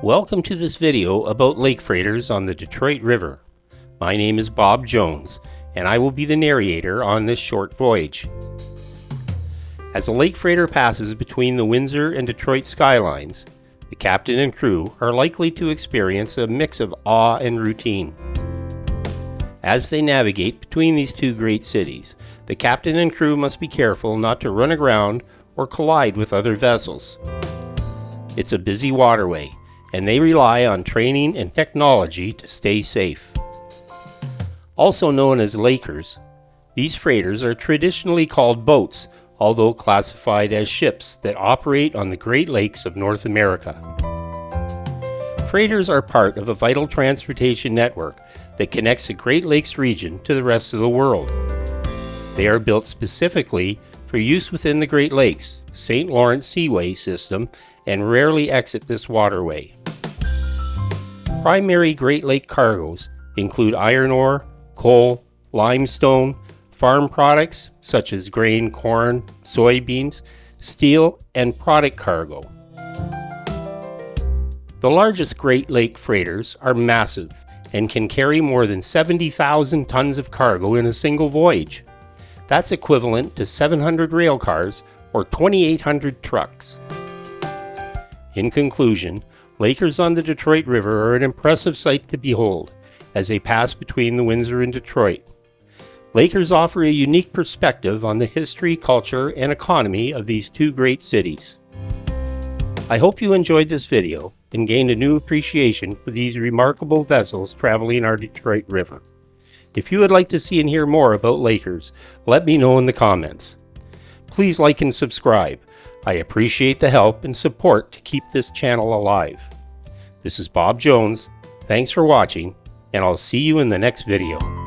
Welcome to this video about lake freighters on the Detroit River. My name is Bob Jones, and I will be the narrator on this short voyage. As a lake freighter passes between the Windsor and Detroit skylines, the captain and crew are likely to experience a mix of awe and routine. As they navigate between these two great cities, the captain and crew must be careful not to run aground or collide with other vessels. It's a busy waterway, and they rely on training and technology to stay safe. Also known as lakers, these freighters are traditionally called boats, although classified as ships that operate on the Great Lakes of North America. Freighters are part of a vital transportation network that connects the Great Lakes region to the rest of the world. They are built specifically for use within the Great Lakes, St. Lawrence Seaway system, and rarely exit this waterway. Primary Great Lake cargoes include iron ore, coal, limestone, farm products such as grain, corn, soybeans, steel, and product cargo. The largest Great Lake freighters are massive and can carry more than 70,000 tons of cargo in a single voyage. That's equivalent to 700 rail cars or 2,800 trucks. In conclusion, lakers on the Detroit River are an impressive sight to behold as they pass between the Windsor and Detroit. Lakers offer a unique perspective on the history, culture, and economy of these two great cities. I hope you enjoyed this video and gained a new appreciation for these remarkable vessels traveling our Detroit River. If you would like to see and hear more about lakers, let me know in the comments. Please like and subscribe. I appreciate the help and support to keep this channel alive. This is Bob Jones. Thanks for watching, and I'll see you in the next video.